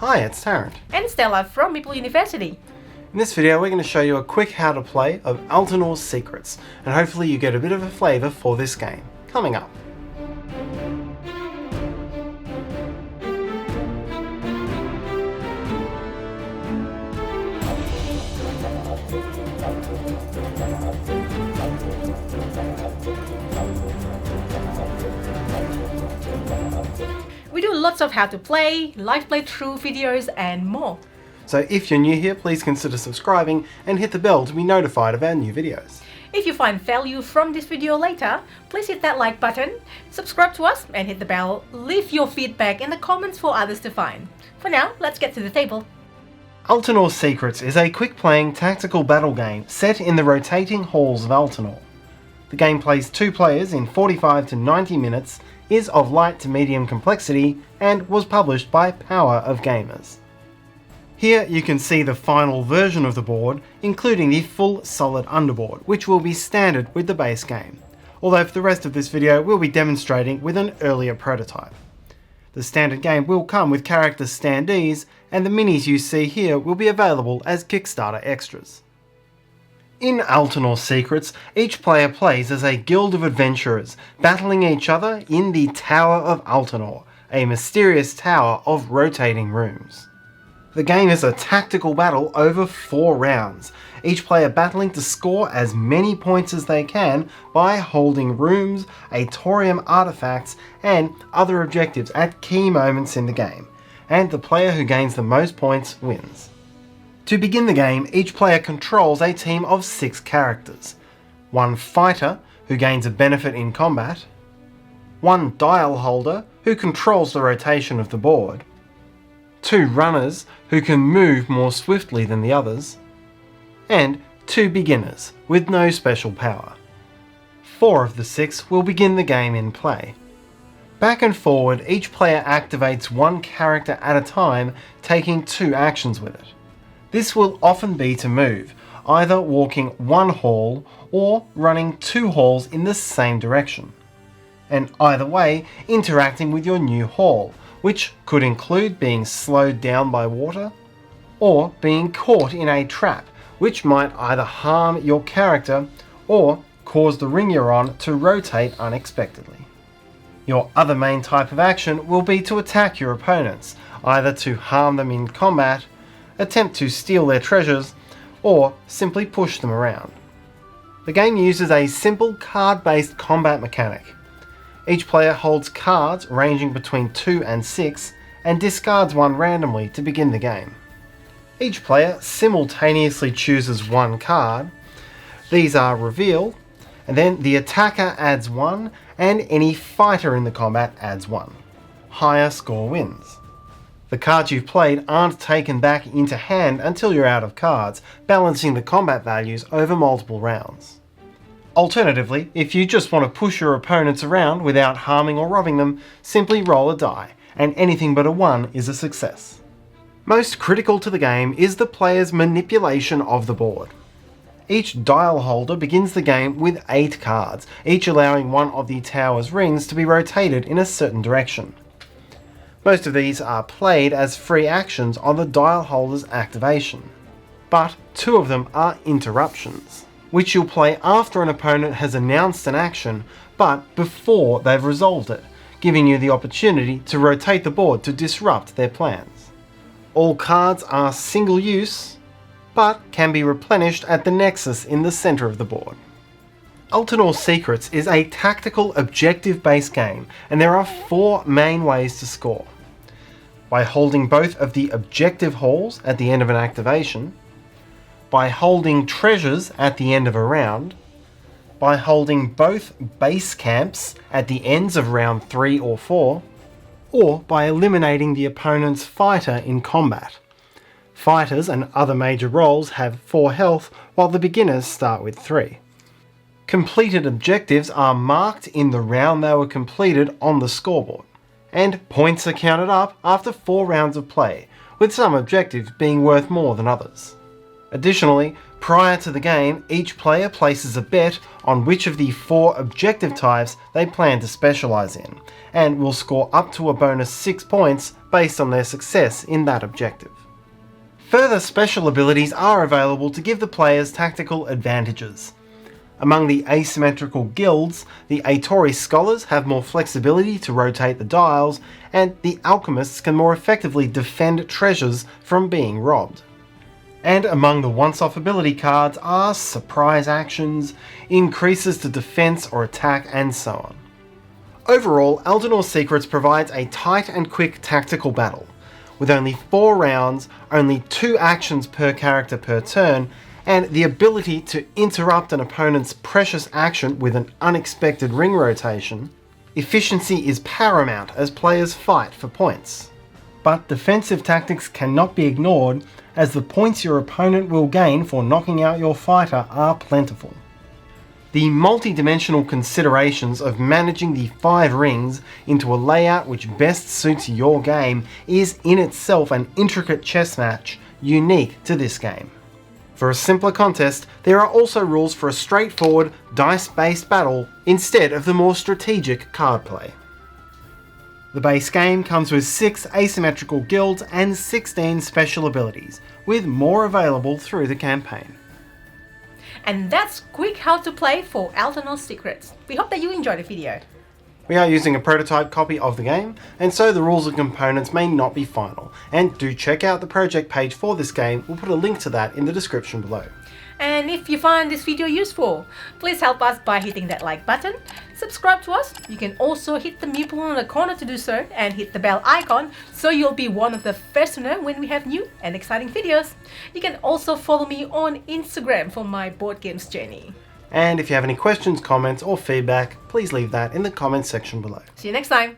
Hi, it's Tarrant. And Stella from Meeple University. In this video we're going to show you a quick how to play of Altenor Secrets, and hopefully you get a bit of a flavour for this game. Coming up. We do lots of how to play, live playthrough videos and more. So if you're new here, please consider subscribing and hit the bell to be notified of our new videos. If you find value from this video later, please hit that like button, subscribe to us and hit the bell. Leave your feedback in the comments for others to find. For now, let's get to the table. Altenor Secrets is a quick-playing tactical battle game set in the rotating halls of Altenor. The game plays 2 players in 45 to 90 minutes, is of light to medium complexity, and was published by Power of Gamers. Here you can see the final version of the board, including the full solid underboard, which will be standard with the base game, although for the rest of this video we'll be demonstrating with an earlier prototype. The standard game will come with character standees, and the minis you see here will be available as Kickstarter extras. In Altenor Secrets, each player plays as a guild of adventurers, battling each other in the Tower of Altenor, a mysterious tower of rotating rooms. The game is a tactical battle over 4 rounds, each player battling to score as many points as they can by holding rooms, Atorium artifacts, and other objectives at key moments in the game, and the player who gains the most points wins. To begin the game, each player controls a team of 6 characters. 1 fighter, who gains a benefit in combat. 1 dial holder, who controls the rotation of the board. 2 runners, who can move more swiftly than the others. And 2 beginners, with no special power. 4 of the 6 will begin the game in play. Back and forward, each player activates 1 character at a time, taking 2 actions with it. This will often be to move, either walking 1 hall or running 2 halls in the same direction. And either way, interacting with your new hall, which could include being slowed down by water, or being caught in a trap, which might either harm your character or cause the ring you're on to rotate unexpectedly. Your other main type of action will be to attack your opponents, either to harm them in combat, attempt to steal their treasures, or simply push them around. The game uses a simple card-based combat mechanic. Each player holds cards ranging between 2 and 6 and discards 1 randomly to begin the game. Each player simultaneously chooses 1 card. These are revealed, and then the attacker adds 1 and any fighter in the combat adds 1. Higher score wins. The cards you've played aren't taken back into hand until you're out of cards, balancing the combat values over multiple rounds. Alternatively, if you just want to push your opponents around without harming or robbing them, simply roll a die, and anything but a 1 is a success. Most critical to the game is the player's manipulation of the board. Each dial holder begins the game with 8 cards, each allowing one of the tower's rings to be rotated in a certain direction. Most of these are played as free actions on the dial holder's activation, but 2 of them are interruptions, which you'll play after an opponent has announced an action, but before they've resolved it, giving you the opportunity to rotate the board to disrupt their plans. All cards are single use, but can be replenished at the nexus in the centre of the board. Altenor Secrets is a tactical objective-based game, and there are 4 main ways to score. By holding both of the objective halls at the end of an activation, by holding treasures at the end of a round, by holding both base camps at the ends of round 3 or 4, or by eliminating the opponent's fighter in combat. Fighters and other major roles have 4 health, while the beginners start with 3. Completed objectives are marked in the round they were completed on the scoreboard, and points are counted up after 4 rounds of play, with some objectives being worth more than others. Additionally, Prior to the game, each player places a bet on which of the 4 objective types they plan to specialise in, and will score up to a bonus 6 points based on their success in that objective. Further special abilities are available to give the players tactical advantages. Among the asymmetrical guilds, the Atori Scholars have more flexibility to rotate the dials, and the Alchemists can more effectively defend treasures from being robbed. And among the once-off ability cards are surprise actions, increases to defense or attack, and so on. Overall, Altenor Secrets provides a tight and quick tactical battle, with only 4 rounds, only 2 actions per character per turn, and the ability to interrupt an opponent's precious action with an unexpected ring rotation. Efficiency is paramount as players fight for points. But defensive tactics cannot be ignored, as the points your opponent will gain for knocking out your fighter are plentiful. The multi-dimensional considerations of managing the 5 rings into a layout which best suits your game is in itself an intricate chess match unique to this game. For a simpler contest, there are also rules for a straightforward, dice-based battle instead of the more strategic card play. The base game comes with 6 asymmetrical guilds and 16 special abilities, with more available through the campaign. And that's quick how to play for Altenor Secrets. We hope that you enjoyed the video. We are using a prototype copy of the game, and so the rules and components may not be final, and do check out the project page for this game. We'll put a link to that in the description below. And if you find this video useful, please help us by hitting that like button, subscribe to us. You can also hit the Meeple on the corner to do so, and hit the bell icon so you'll be one of the first to know when we have new and exciting videos. You can also follow me on Instagram for my board games journey. And if you have any questions, comments or feedback, please leave that in the comments section below. See you next time.